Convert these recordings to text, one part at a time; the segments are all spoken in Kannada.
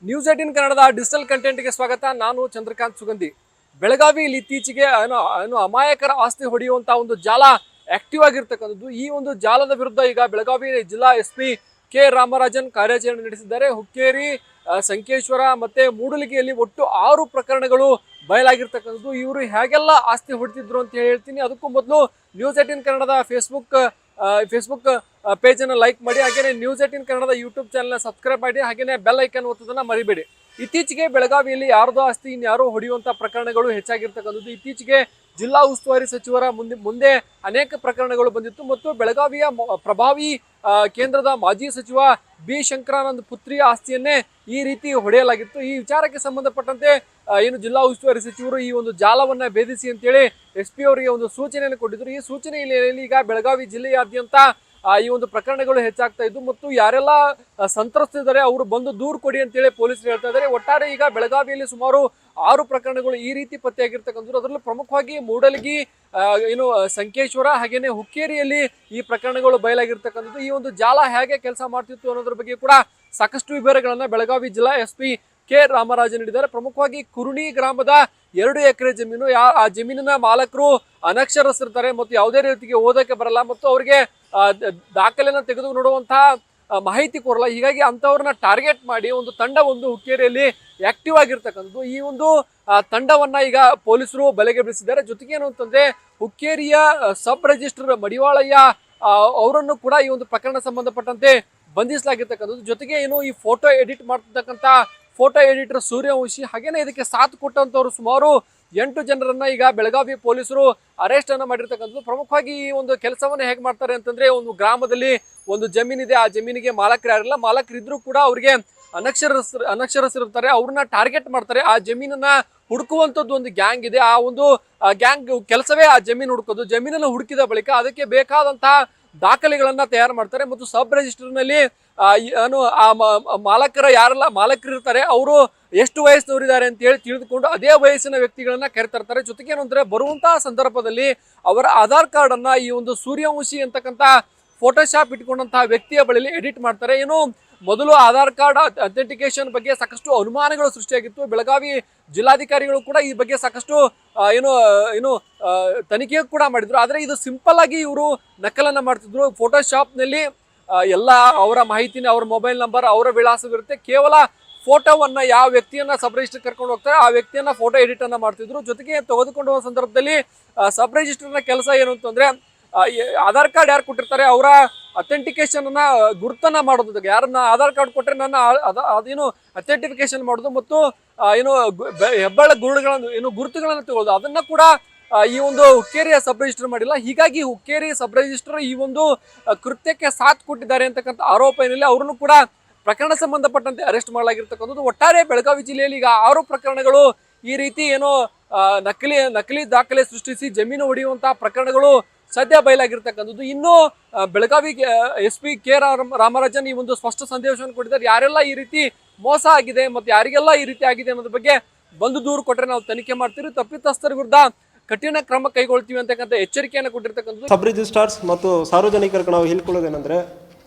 ನ್ಯೂಸ್ 18 ಕನ್ನಡದ ಡಿಜಿಟಲ್ ಕಂಟೆಂಟ್ಗೆ ಸ್ವಾಗತ. ನಾನು ಚಂದ್ರಕಾಂತ್ ಸುಗಂಧಿ. ಬೆಳಗಾವಿಯಲ್ಲಿ ಇತ್ತೀಚೆಗೆ ಅಮಾಯಕರ ಆಸ್ತಿ ಹೊಡೆಯುವಂತ ಒಂದು ಜಾಲ ಆಕ್ಟಿವ್ ಆಗಿರ್ತಕ್ಕಂಥದ್ದು. ಈ ಒಂದು ಜಾಲದ ವಿರುದ್ಧ ಈಗ ಬೆಳಗಾವಿ ಜಿಲ್ಲಾ SP ಕೆ ರಾಮರಾಜನ್ ಕಾರ್ಯಾಚರಣೆ ನಡೆಸಿದ್ದಾರೆ. ಹುಕ್ಕೇರಿ, ಸಂಕೇಶ್ವರ ಮತ್ತೆ ಮೂಡಲಗಿಯಲ್ಲಿ ಒಟ್ಟು 6 ಪ್ರಕರಣಗಳು ಬಯಲಾಗಿರ್ತಕ್ಕಂಥದ್ದು. ಇವರು ಹೇಗೆಲ್ಲ ಆಸ್ತಿ ಹೊಡೆದಿದ್ರು ಅಂತ ಹೇಳ್ತೀನಿ. ಅದಕ್ಕೂ ಮೊದಲು ನ್ಯೂಸ್ 18 ಕನ್ನಡದ ಫೇಸ್ಬುಕ್ ಪೇಜ್ ಅನ್ನು ಲೈಕ್ ಮಾಡಿ, ಹಾಗೇನೆ ನ್ಯೂಸ್ 18 ಕನ್ನಡದ ಯೂಟ್ಯೂಬ್ ಚಾನಲ್ ಸಬ್ಸ್ಕ್ರೈಬ್ ಮಾಡಿ, ಹಾಗೇನೆ ಬೆಲ್ ಐಕನ್ ಒತ್ತೋದನ್ನ ಮರಿಬೇಡಿ. ಇತ್ತೀಚೆಗೆ ಬೆಳಗಾವಿಯಲ್ಲಿ ಯಾರ್ದೋ ಆಸ್ತಿ ಇನ್ಯಾರೋ ಹೊಡೆಯುವಂತ ಪ್ರಕರಣಗಳು ಹೆಚ್ಚಾಗಿರ್ತಕ್ಕಂಥದ್ದು. ಇತ್ತೀಚೆಗೆ ಜಿಲ್ಲಾ ಉಸ್ತುವಾರಿ ಸಚಿವರ ಮುಂದೆ ಅನೇಕ ಪ್ರಕರಣಗಳು ಬಂದಿತ್ತು ಮತ್ತು ಬೆಳಗಾವಿಯ ಪ್ರಭಾವಿ ಕೇಂದ್ರದ ಮಾಜಿ ಸಚಿವ ಬಿ ಶಂಕರಾನಂದ್ ಪುತ್ರಿಯ ಆಸ್ತಿಯನ್ನೇ ಈ ರೀತಿ ಹೊಡೆಯಲಾಗಿತ್ತು. ಈ ವಿಚಾರಕ್ಕೆ ಸಂಬಂಧಪಟ್ಟಂತೆ ಏನು ಜಿಲ್ಲಾ ಉಸ್ತುವಾರಿ ಸಚಿವರು ಈ ಒಂದು ಜಾಲವನ್ನ ಭೇದಿಸಿ ಅಂತೇಳಿ SP ಅವರಿಗೆ ಒಂದು ಸೂಚನೆಯನ್ನು ಕೊಟ್ಟಿದ್ರು. ಈ ಸೂಚನೆ ಹಿನ್ನೆಲೆಯಲ್ಲಿ ಈಗ ಬೆಳಗಾವಿ ಜಿಲ್ಲೆಯಾದ್ಯಂತ ಈ ಒಂದು ಪ್ರಕರಣಗಳು ಹೆಚ್ಚಾಗ್ತಾ ಇದ್ದು ಮತ್ತು ಯಾರೆಲ್ಲ ಸಂತ್ರಸ್ತಿದ್ದಾರೆ ಅವರು ಬಂದು ದೂರು ಕೊಡಿ ಅಂತೇಳಿ ಪೊಲೀಸರು ಹೇಳ್ತಾ ಇದ್ದಾರೆ. ಒಟ್ಟಾರೆ ಈಗ ಬೆಳಗಾವಿಯಲ್ಲಿ ಸುಮಾರು 6 ಪ್ರಕರಣಗಳು ಈ ರೀತಿ ಪತ್ತೆಯಾಗಿರ್ತಕ್ಕಂಥದ್ದು. ಅದರಲ್ಲೂ ಪ್ರಮುಖವಾಗಿ ಮೂಡಲಗಿ, ಸಂಕೇಶ್ವರ ಹಾಗೇನೆ ಹುಕ್ಕೇರಿಯಲ್ಲಿ ಈ ಪ್ರಕರಣಗಳು ಬಯಲಾಗಿರ್ತಕ್ಕಂಥದ್ದು. ಈ ಒಂದು ಜಾಲ ಹೇಗೆ ಕೆಲಸ ಮಾಡ್ತಿತ್ತು ಅನ್ನೋದ್ರ ಬಗ್ಗೆ ಕೂಡ ಸಾಕಷ್ಟು ವಿವರಗಳನ್ನ ಬೆಳಗಾವಿ ಜಿಲ್ಲಾ SP ಕೆ ರಾಮರಾಜನ್ ನೀಡಿದ್ದಾರೆ. ಪ್ರಮುಖವಾಗಿ ಕುರುಣಿ ಗ್ರಾಮದ 2 ಎಕರೆ ಜಮೀನು, ಆ ಜಮೀನಿನ ಮಾಲಕರು ಅನಕ್ಷರಸ್ಥರಿರ್ತಾರೆ ಮತ್ತು ಯಾವುದೇ ರೀತಿಗೆ ಓದಕ್ಕೆ ಬರಲ್ಲ ಮತ್ತು ಅವರಿಗೆ ದಾಖಲೆಯನ್ನು ತೆಗೆದು ನೋಡುವಂತಹ ಮಾಹಿತಿ ಕೊರಲ್ಲ. ಹೀಗಾಗಿ ಅಂತವ್ರನ್ನ ಟಾರ್ಗೆಟ್ ಮಾಡಿ ಒಂದು ತಂಡವೊಂದು ಹುಕ್ಕೇರಿಯಲ್ಲಿ ಆಕ್ಟಿವ್ ಆಗಿರ್ತಕ್ಕಂಥದ್ದು. ಈ ಒಂದು ತಂಡವನ್ನ ಈಗ ಪೊಲೀಸರು ಬಲೆಗೆ ಬೀಳಿಸಿದ್ದಾರೆ. ಜೊತೆಗೆ ಏನು ಅಂತಂದ್ರೆ ಹುಕ್ಕೇರಿಯ ಸಬ್ ರಿಜಿಸ್ಟರ್ ಮಡಿವಾಳಯ್ಯ ಅವರನ್ನು ಕೂಡ ಈ ಒಂದು ಪ್ರಕರಣ ಸಂಬಂಧಪಟ್ಟಂತೆ ಬಂಧಿಸಲಾಗಿರ್ತಕ್ಕಂಥದ್ದು. ಜೊತೆಗೆ ಏನು ಈ ಫೋಟೋ ಎಡಿಟ್ ಮಾಡ್ತಿರ್ತಕ್ಕಂಥ ಫೋಟೋ ಎಡಿಟರ್ ಸೂರ್ಯವಂಶಿ ಹಾಗೇನೆ ಇದಕ್ಕೆ ಸಾಥ್ ಕೊಟ್ಟಂತವ್ರು ಸುಮಾರು 8 ಜನರನ್ನ ಈಗ ಬೆಳಗಾವಿ ಪೊಲೀಸರು ಅರೆಸ್ಟ್ ಅನ್ನ ಮಾಡಿರ್ತಕ್ಕಂಥದ್ದು. ಪ್ರಮುಖವಾಗಿ ಈ ಒಂದು ಕೆಲಸವನ್ನ ಹೇಗೆ ಮಾಡ್ತಾರೆ ಅಂತಂದ್ರೆ, ಒಂದು ಗ್ರಾಮದಲ್ಲಿ ಒಂದು ಜಮೀನಿದೆ, ಆ ಜಮೀನಿಗೆ ಮಾಲಕರು ಯಾರಿಲ್ಲ, ಮಾಲಕರಿದ್ರು ಕೂಡ ಅವ್ರಿಗೆ ಅನಕ್ಷರಸ್ಥರಿರ್ತಾರೆ, ಅವ್ರನ್ನ ಟಾರ್ಗೆಟ್ ಮಾಡ್ತಾರೆ. ಆ ಜಮೀನನ್ನ ಹುಡುಕುವಂಥದ್ದು ಒಂದು ಗ್ಯಾಂಗ್ ಇದೆ. ಆ ಒಂದು ಗ್ಯಾಂಗ್ ಕೆಲಸವೇ ಆ ಜಮೀನು ಹುಡುಕೋದು. ಜಮೀನನ್ನು ಹುಡುಕಿದ ಬಳಿಕ ಅದಕ್ಕೆ ಬೇಕಾದಂತಹ ದಾಖಲೆಗಳನ್ನ ತಯಾರು ಮಾಡ್ತಾರೆ ಮತ್ತು ಸಬ್ ರಿಜಿಸ್ಟರ್ನಲ್ಲಿ ಮಾಲಕರ ಯಾರೆಲ್ಲ ಮಾಲಕರು ಇರ್ತಾರೆ ಅವರು ಎಷ್ಟು ವಯಸ್ಸಿನವರಿದ್ದಾರೆ ಅಂತ ಹೇಳಿ ತಿಳಿದುಕೊಂಡು ಅದೇ ವಯಸ್ಸಿನ ವ್ಯಕ್ತಿಗಳನ್ನ ಕರೆತರ್ತಾರೆ. ಜೊತೆಗೆ ಏನಂದ್ರೆ ಬರುವಂತಹ ಸಂದರ್ಭದಲ್ಲಿ ಅವರ ಆಧಾರ್ ಕಾರ್ಡ್ ಅನ್ನ ಈ ಒಂದು ಸೂರ್ಯವಂಶಿ ಅಂತಕ್ಕಂಥ ಫೋಟೋಶಾಪ್ ಇಟ್ಕೊಂಡಂತಹ ವ್ಯಕ್ತಿಯ ಬಳಿಯಲ್ಲಿ ಎಡಿಟ್ ಮಾಡ್ತಾರೆ. ಏನು ಮೊದಲು ಆಧಾರ್ ಕಾರ್ಡ್ ಅಥೆಂಟಿಕೇಶನ್ ಬಗ್ಗೆ ಸಾಕಷ್ಟು ಅನುಮಾನಗಳು ಸೃಷ್ಟಿಯಾಗಿತ್ತು. ಬೆಳಗಾವಿ ಜಿಲ್ಲಾಧಿಕಾರಿಗಳು ಕೂಡ ಈ ಬಗ್ಗೆ ಸಾಕಷ್ಟು ತನಿಖೆ ಕೂಡ ಮಾಡಿದ್ರು. ಆದ್ರೆ ಇದು ಸಿಂಪಲ್ ಆಗಿ ಇವರು ನಕಲನ್ನ ಮಾಡ್ತಿದ್ರು. ಫೋಟೋಶಾಪ್ನಲ್ಲಿ ಎಲ್ಲ ಅವರ ಮಾಹಿತಿನ, ಅವರ ಮೊಬೈಲ್ ನಂಬರ್, ಅವರ ವಿಳಾಸವಿರುತ್ತೆ. ಕೇವಲ ಫೋಟೋವನ್ನ ಯಾವ ವ್ಯಕ್ತಿಯನ್ನ ಸಬ್ ರಿಜಿಸ್ಟರ್ ಕರ್ಕೊಂಡು ಹೋಗ್ತಾರೆ ಆ ವ್ಯಕ್ತಿಯನ್ನ ಫೋಟೋ ಎಡಿಟ್ ಅನ್ನ ಮಾಡ್ತಿದ್ರು. ಜೊತೆಗೆ ತೆಗೆದುಕೊಂಡು ಹೋಗುವ ಸಂದರ್ಭದಲ್ಲಿ ಸಬ್ ರಿಜಿಸ್ಟರ್ನ ಕೆಲಸ ಏನು ಅಂತಂದ್ರೆ, ಆಧಾರ್ ಕಾರ್ಡ್ ಯಾರು ಕೊಟ್ಟಿರ್ತಾರೆ ಅವರ ಅಥೆಂಟಿಕೇಶನ್ ಅನ್ನ ಗುರುತನ್ನ ಮಾಡೋದು. ಯಾರನ್ನ ಆಧಾರ್ ಕಾರ್ಡ್ ಕೊಟ್ಟರೆ ನನ್ನ ಅದೇನು ಅಥೆಂಟಿಫಿಕೇಶನ್ ಮಾಡೋದು ಮತ್ತು ಹೆಬ್ಬಾಳ ಗುರುತುಗಳನ್ನು ತಗೊಳ್ಳೋದು, ಅದನ್ನ ಕೂಡ ಈ ಒಂದು ಹುಕ್ಕೇರಿಯ ಸಬ್ ರಿಜಿಸ್ಟರ್ ಮಾಡಿಲ್ಲ. ಹೀಗಾಗಿ ಹುಕ್ಕೇರಿ ಸಬ್ ರಿಜಿಸ್ಟರ್ ಈ ಒಂದು ಕೃತ್ಯಕ್ಕೆ ಸಾಥ್ ಕೊಟ್ಟಿದ್ದಾರೆ ಅಂತಕ್ಕಂಥ ಆರೋಪ ಏನಿಲ್ಲ, ಅವರನ್ನು ಕೂಡ ಪ್ರಕರಣ ಸಂಬಂಧಪಟ್ಟಂತೆ ಅರೆಸ್ಟ್ ಮಾಡಲಾಗಿರ್ತಕ್ಕಂಥದ್ದು. ಒಟ್ಟಾರೆ ಬೆಳಗಾವಿ ಜಿಲ್ಲೆಯಲ್ಲಿ ಈಗ 6 ಪ್ರಕರಣಗಳು ಈ ರೀತಿ ನಕಲಿ ದಾಖಲೆ ಸೃಷ್ಟಿಸಿ ಜಮೀನು ಹೊಡೆಯುವಂತಹ ಪ್ರಕರಣಗಳು ಸದ್ಯ ಬಯಲಾಗಿರ್ತಕ್ಕಂಥದ್ದು. ಇನ್ನು ಬೆಳಗಾವಿ SP ಕೆ ರಾಮರಾಜನ್ ಈ ಒಂದು ಸ್ಪಷ್ಟ ಸಂದೇಶವನ್ನು ಕೊಟ್ಟಿದ್ದಾರೆ. ಯಾರೆಲ್ಲ ಈ ರೀತಿ ಮೋಸ ಆಗಿದೆ ಮತ್ತು ಯಾರಿಗೆಲ್ಲ ಈ ರೀತಿ ಆಗಿದೆ ಅನ್ನೋದ್ರ ಬಗ್ಗೆ ಬಂದು ದೂರು ಕೊಟ್ಟರೆ ನಾವು ತನಿಖೆ ಮಾಡ್ತೀವಿ, ತಪ್ಪಿತಸ್ಥರ ವಿರುದ್ಧ ಕಠಿಣ ಕ್ರಮ ಕೈಗೊಳ್ತೀವಿ ಅಂತಕ್ಕಂಥ ಎಚ್ಚರಿಕೆಯನ್ನು ಕೊಟ್ಟಿರ್ತಕ್ಕಂಥದ್ದು. ಸಬ್ ರಿಜಿಸ್ಟ್ರಾರ್ಸ್ ಮತ್ತು ಸಾರ್ವಜನಿಕರಿಗೆ ನಾವು ಹೇಳ್ಕೊಳ್ಳೋದೇನೆಂದರೆ,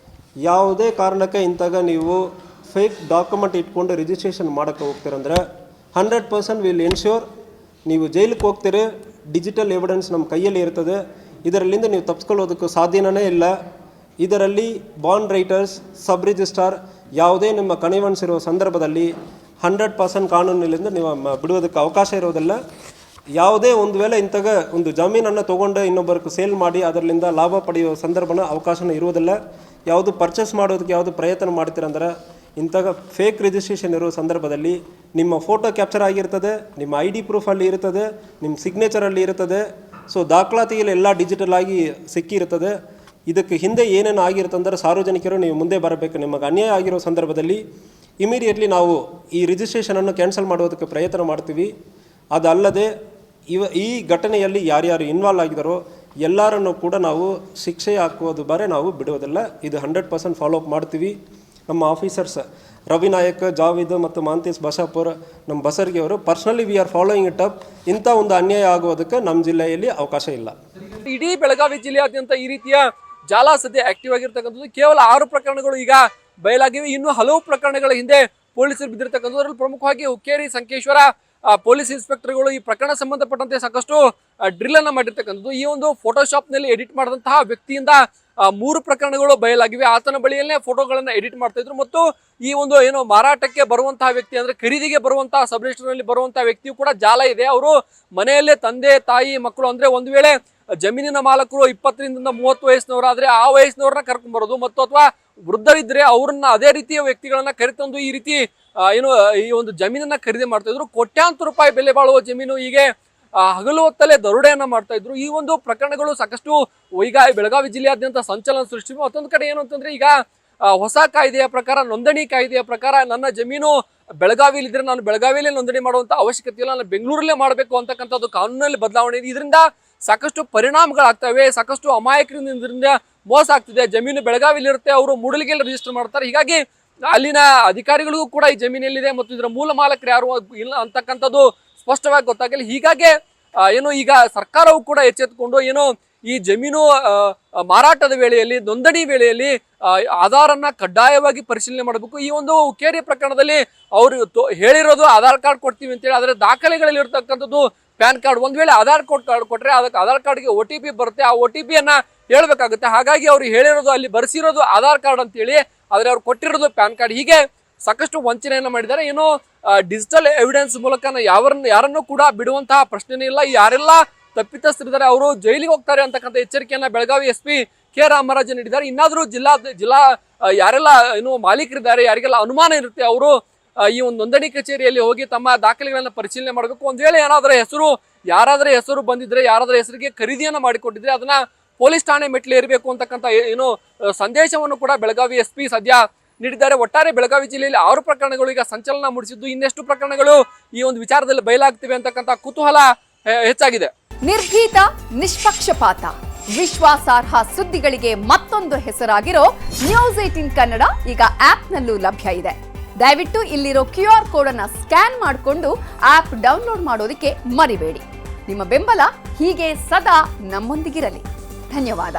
ಯಾವುದೇ ಕಾರಣಕ್ಕೆ ಇಂತಾಗ ನೀವು ಫೇಕ್ ಡಾಕ್ಯುಮೆಂಟ್ ಇಟ್ಕೊಂಡು ರಿಜಿಸ್ಟ್ರೇಷನ್ ಮಾಡೋಕ್ಕೆ ಹೋಗ್ತೀರಂದರೆ 100% ವಿಲ್ ಎನ್ಶ್ಯೂರ್ ನೀವು ಜೈಲಿಗೆ ಹೋಗ್ತೀರಿ. ಡಿಜಿಟಲ್ ಎವಿಡೆನ್ಸ್ ನಮ್ಮ ಕೈಯಲ್ಲಿ ಇರ್ತದೆ. ಇದರಲ್ಲಿಂದ ನೀವು ತಪ್ಪಿಸ್ಕೊಳ್ಳೋದಕ್ಕೂ ಸಾಧ್ಯನೇ ಇಲ್ಲ. ಇದರಲ್ಲಿ ಬಾಂಡ್ ರೈಟರ್ಸ್, ಸಬ್ ರಿಜಿಸ್ಟ್ರಾರ್ ಯಾವುದೇ ನಿಮ್ಮ ಕನಿವನ್ಸ್ ಇರೋ ಸಂದರ್ಭದಲ್ಲಿ 100% ಕಾನೂನಿನಿಂದ ನೀವು ಬಿಡುವುದಕ್ಕೆ ಅವಕಾಶ ಇರೋದಿಲ್ಲ. ಯಾವುದೇ ಒಂದು ವೇಳೆ ಇಂತಾಗ ಒಂದು ಜಮೀನನ್ನು ತೊಗೊಂಡು ಇನ್ನೊಬ್ಬರಿಗೆ ಸೇಲ್ ಮಾಡಿ ಅದರಿಂದ ಲಾಭ ಪಡೆಯುವ ಸಂದರ್ಭನ ಅವಕಾಶನೂ ಇರುವುದಿಲ್ಲ. ಯಾವುದು ಪರ್ಚೇಸ್ ಮಾಡೋದಕ್ಕೆ ಯಾವುದು ಪ್ರಯತ್ನ ಮಾಡ್ತೀರಂದ್ರೆ, ಇಂತಾಗ ಫೇಕ್ ರಿಜಿಸ್ಟ್ರೇಷನ್ ಇರೋ ಸಂದರ್ಭದಲ್ಲಿ ನಿಮ್ಮ ಫೋಟೋ ಕ್ಯಾಪ್ಚರ್ ಆಗಿರ್ತದೆ, ನಿಮ್ಮ ID ಪ್ರೂಫಲ್ಲಿ ಇರ್ತದೆ, ನಿಮ್ಮ ಸಿಗ್ನೇಚರಲ್ಲಿ ಇರ್ತದೆ. ಸೊ ದಾಖಲಾತಿಯಲ್ಲಿ ಎಲ್ಲ ಡಿಜಿಟಲ್ ಆಗಿ ಸಿಕ್ಕಿರ್ತದೆ. ಇದಕ್ಕೆ ಹಿಂದೆ ಏನೇನು ಆಗಿರುತ್ತಂದ್ರೆ ಸಾರ್ವಜನಿಕರು ನೀವು ಮುಂದೆ ಬರಬೇಕು. ನಿಮಗೆ ಅನ್ಯಾಯ ಆಗಿರೋ ಸಂದರ್ಭದಲ್ಲಿ ಇಮಿಡಿಯೇಟ್ಲಿ ನಾವು ಈ ರಿಜಿಸ್ಟ್ರೇಷನನ್ನು ಕ್ಯಾನ್ಸಲ್ ಮಾಡೋದಕ್ಕೆ ಪ್ರಯತ್ನ ಮಾಡ್ತೀವಿ. ಅದಲ್ಲದೆ ಈ ಘಟನೆಯಲ್ಲಿ ಯಾರ್ಯಾರು ಇನ್ವಾಲ್ವ್ ಆಗಿದ್ದಾರೋ ಎಲ್ಲರನ್ನು ಕೂಡ ನಾವು ಶಿಕ್ಷೆ ಹಾಕುವುದು ಬಾರೆ ನಾವು ಬಿಡುವುದಿಲ್ಲ. ಇದು 100% ಫಾಲೋ ಅಪ್ ಮಾಡ್ತೀವಿ. ನಮ್ಮ ಆಫೀಸರ್ಸ್ ರವಿ ನಾಯಕ್, ಜಾವಿದ್ ಮತ್ತು ಮಾಂತೇಶ್ ಬಶಾಪುರ್, ನಮ್ಮ ಬಸರ್ಗಿ ಅವರು personally we are following it up. ಇಂಥ ಒಂದು ಅನ್ಯಾಯ ಆಗುವುದಕ್ಕೆ ನಮ್ಮ ಜಿಲ್ಲೆಯಲ್ಲಿ ಅವಕಾಶ ಇಲ್ಲ. ಇಡೀ ಬೆಳಗಾವಿ ಜಿಲ್ಲೆಯಾದ್ಯಂತ ಈ ರೀತಿಯ ಜಾಲ ಸದ್ಯ ಆಕ್ಟಿವ್ ಆಗಿರ್ತಕ್ಕಂಥದ್ದು. ಕೇವಲ 6 ಪ್ರಕರಣಗಳು ಈಗ ಬಯಲಾಗಿವೆ. ಇನ್ನು ಹಲವು ಪ್ರಕರಣಗಳ ಹಿಂದೆ ಪೊಲೀಸರು ಬಿದ್ದಿರ್ತಕ್ಕಂಥದ್ರಲ್ಲಿ ಪ್ರಮುಖವಾಗಿ ಹುಕ್ಕೇರಿ ಸಂಕೇಶ್ವರ ಪೊಲೀಸ್ ಇನ್ಸ್ಪೆಕ್ಟರ್ಗಳು ಈ ಪ್ರಕರಣ ಸಂಬಂಧಪಟ್ಟಂತೆ ಸಾಕಷ್ಟು ಡ್ರಿಲ್ ಅನ್ನ ಮಾಡಿರ್ತಕ್ಕಂಥದ್ದು. ಈ ಒಂದು ಫೋಟೋಶಾಪ್ ನಲ್ಲಿ ಎಡಿಟ್ ಮಾಡಿದಂತಹ ವ್ಯಕ್ತಿಯಿಂದ 3 ಪ್ರಕರಣಗಳು ಬಯಲಾಗಿವೆ. ಆತನ ಬಳಿಯಲ್ಲೇ ಫೋಟೋಗಳನ್ನ ಎಡಿಟ್ ಮಾಡ್ತಾ ಇದ್ರು ಮತ್ತು ಈ ಒಂದು ಏನು ಮಾರಾಟಕ್ಕೆ ಬರುವಂತಹ ವ್ಯಕ್ತಿ ಅಂದ್ರೆ ಖರೀದಿಗೆ ಬರುವಂತಹ ಸಬ್ ರಿಜಿಸ್ಟರ್ ನಲ್ಲಿ ಬರುವಂತಹ ವ್ಯಕ್ತಿಯು ಕೂಡ ಜಾಲ ಇದೆ. ಅವರು ಮನೆಯಲ್ಲೇ ತಂದೆ ತಾಯಿ ಮಕ್ಕಳು ಅಂದ್ರೆ ಒಂದು ವೇಳೆ ಜಮೀನಿನ ಮಾಲಕರು 20 ರಿಂದ 30 ವಯಸ್ಸಿನವರಾದ್ರೆ ಆ ವಯಸ್ಸಿನವ್ರನ್ನ ಕರ್ಕೊಂಡ್ ಬರೋದು ಮತ್ತು ಅಥವಾ ವೃದ್ಧರಿದ್ರೆ ಅವ್ರನ್ನ ಅದೇ ರೀತಿಯ ವ್ಯಕ್ತಿಗಳನ್ನ ಕರೆತಂದು ಈ ರೀತಿ ಏನು ಈ ಒಂದು ಜಮೀನನ್ನ ಖರೀದಿ ಮಾಡ್ತಾ ಇದ್ರು. ಕೋಟ್ಯಾಂತರ ರೂಪಾಯಿ ಬೆಲೆ ಬಾಳುವ ಜಮೀನು ಹೀಗೆ ಹಗಲು ಹೊತ್ತಲ್ಲೇ ದರೋಡೆಯನ್ನ ಮಾಡ್ತಾ ಇದ್ರು. ಈ ಒಂದು ಪ್ರಕರಣಗಳು ಸಾಕಷ್ಟು ಈಗ ಬೆಳಗಾವಿ ಜಿಲ್ಲೆಯಾದ್ಯಂತ ಸಂಚಲನ ಸೃಷ್ಟಿ. ಮತ್ತೊಂದು ಕಡೆ ಏನು ಅಂತಂದ್ರೆ ಈಗ ಹೊಸ ಕಾಯ್ದೆಯ ಪ್ರಕಾರ, ನೋಂದಣಿ ಕಾಯ್ದೆಯ ಪ್ರಕಾರ ನನ್ನ ಜಮೀನು ಬೆಳಗಾವಿಯಲ್ಲಿ ಇದ್ರೆ ನಾನು ಬೆಳಗಾವಿಯಲ್ಲೇ ನೋಂದಣಿ ಮಾಡುವಂತ ಅವಶ್ಯಕತೆ ಇಲ್ಲ, ನಾನು ಬೆಂಗಳೂರಲ್ಲೇ ಮಾಡಬೇಕು ಅಂತಕ್ಕಂಥದ್ದು ಕಾನೂನಲ್ಲಿ ಬದಲಾವಣೆ ಇದೆ. ಇದರಿಂದ ಸಾಕಷ್ಟು ಪರಿಣಾಮಗಳಾಗ್ತವೆ, ಸಾಕಷ್ಟು ಅಮಾಯಕರಿಂದ ಇದರಿಂದ ಮೋಸ ಆಗ್ತಿದೆ. ಜಮೀನು ಬೆಳಗಾವಿಯಲ್ಲಿ ಇರುತ್ತೆ, ಅವರು ಮೂಡಲಗಿಯಲ್ಲಿ ರಿಜಿಸ್ಟರ್ ಮಾಡ್ತಾರೆ. ಹೀಗಾಗಿ ಅಲ್ಲಿನ ಅಧಿಕಾರಿಗಳಿಗೂ ಕೂಡ ಈ ಜಮೀನಲ್ಲಿದೆ ಮತ್ತು ಇದರ ಮೂಲ ಮಾಲಕರು ಯಾರು ಇಲ್ಲ ಅಂತಕ್ಕಂಥದ್ದು ಸ್ಪಷ್ಟವಾಗಿ ಗೊತ್ತಾಗಲಿ. ಹೀಗಾಗಿ ಏನು ಈಗ ಸರ್ಕಾರವು ಕೂಡ ಎಚ್ಚೆತ್ತುಕೊಂಡು ಏನು ಈ ಜಮೀನು ಮಾರಾಟದ ವೇಳೆಯಲ್ಲಿ, ನೋಂದಣಿ ವೇಳೆಯಲ್ಲಿ ಆಧಾರನ್ನ ಕಡ್ಡಾಯವಾಗಿ ಪರಿಶೀಲನೆ ಮಾಡಬೇಕು. ಈ ಒಂದು ಹುಕ್ಕೇರಿ ಪ್ರಕರಣದಲ್ಲಿ ಅವರು ಹೇಳಿರೋದು ಆಧಾರ್ ಕಾರ್ಡ್ ಕೊಡ್ತೀವಿ ಅಂತೇಳಿ, ಆದರೆ ದಾಖಲೆಗಳಲ್ಲಿ ಇರ್ತಕ್ಕಂಥದ್ದು ಪ್ಯಾನ್ ಕಾರ್ಡ್. ಒಂದ್ ವೇಳೆ ಆಧಾರ್ ಕಾರ್ಡ್ ಕೊಟ್ರೆ ಅದಕ್ಕೆ ಆಧಾರ್ ಕಾರ್ಡ್ಗೆ OTP ಬರುತ್ತೆ, ಆ OTP ಅನ್ನ ಹೇಳ್ಬೇಕಾಗುತ್ತೆ. ಹಾಗಾಗಿ ಅವ್ರು ಹೇಳಿರೋದು ಅಲ್ಲಿ ಬರ್ಸಿರೋದು ಆಧಾರ್ ಕಾರ್ಡ್ ಅಂತೇಳಿ, ಆದ್ರೆ ಅವ್ರು ಕೊಟ್ಟಿರೋದು ಪ್ಯಾನ್ ಕಾರ್ಡ್. ಹೀಗೆ ಸಾಕಷ್ಟು ವಂಚನೆಯನ್ನ ಮಾಡಿದ್ದಾರೆ. ಏನು ಡಿಜಿಟಲ್ ಎವಿಡೆನ್ಸ್ ಮೂಲಕ ಯಾರನ್ನು ಕೂಡ ಬಿಡುವಂತಹ ಪ್ರಶ್ನೆನೇ ಇಲ್ಲ. ಯಾರೆಲ್ಲ ತಪ್ಪಿತಸ್ಥರಿದ್ದಾರೆ ಅವರು ಜೈಲಿಗೆ ಹೋಗ್ತಾರೆ ಅಂತಕ್ಕಂಥ ಎಚ್ಚರಿಕೆಯನ್ನ ಬೆಳಗಾವಿ SP ಕೆ ರಾಮರಾಜ್ ನೀಡಿದ್ದಾರೆ. ಇನ್ನಾದ್ರೂ ಜಿಲ್ಲಾ ಯಾರೆಲ್ಲ ಏನು ಮಾಲೀಕರಿದ್ದಾರೆ, ಯಾರಿಗೆಲ್ಲ ಅನುಮಾನ ಇರುತ್ತೆ, ಅವರು ಈ ಒಂದು ನೋಂದಣಿ ಕಚೇರಿಯಲ್ಲಿ ಹೋಗಿ ತಮ್ಮ ದಾಖಲೆಗಳನ್ನ ಪರಿಶೀಲನೆ ಮಾಡಬೇಕು. ಒಂದ್ ವೇಳೆ ಯಾರಾದ್ರ ಹೆಸರು ಬಂದಿದ್ರೆ, ಯಾರಾದ್ರ ಹೆಸರಿಗೆ ಖರೀದಿಯನ್ನ ಮಾಡಿಕೊಟ್ಟಿದ್ರೆ ಅದನ್ನ ಪೊಲೀಸ್ ಠಾಣೆ ಮೆಟ್ಲು ಏರಬೇಕು ಅಂತಕ್ಕಂಥ ಏನು ಸಂದೇಶವನ್ನು ಕೂಡ ಬೆಳಗಾವಿ SP ಸದ್ಯ ನೀಡಿದ್ದಾರೆ. ಒಟ್ಟಾರೆ ಬೆಳಗಾವಿ ಜಿಲ್ಲೆಯಲ್ಲಿ 6 ಪ್ರಕರಣಗಳು ಈಗ ಸಂಚಲನ ಮೂಡಿಸಿದ್ದು, ಇನ್ನೆಷ್ಟು ಪ್ರಕರಣಗಳು ಈ ಒಂದು ವಿಚಾರದಲ್ಲಿ ಬಯಲಾಗ್ತಿವೆ ಅಂತಕ್ಕಂಥ ಕುತೂಹಲ ಹೆಚ್ಚಾಗಿದೆ. ನಿರ್ಭೀತ, ನಿಷ್ಪಕ್ಷಪಾತ, ವಿಶ್ವಾಸಾರ್ಹ ಸುದ್ದಿಗಳಿಗೆ ಮತ್ತೊಂದು ಹೆಸರಾಗಿರೋ News18 ಕನ್ನಡ ಈಗ ಆಪ್ನಲ್ಲೂ ಲಭ್ಯ ಇದೆ. ದಯವಿಟ್ಟು ಇಲ್ಲಿರೋ QR ಕೋಡ್ ಅನ್ನ ಸ್ಕ್ಯಾನ್ ಮಾಡಿಕೊಂಡು ಆಪ್ ಡೌನ್ಲೋಡ್ ಮಾಡೋದಕ್ಕೆ ಮರಿಬೇಡಿ. ನಿಮ್ಮ ಬೆಂಬಲ ಹೀಗೆ ಸದಾ ನಮ್ಮೊಂದಿಗಿರಲಿ. ಧನ್ಯವಾದ.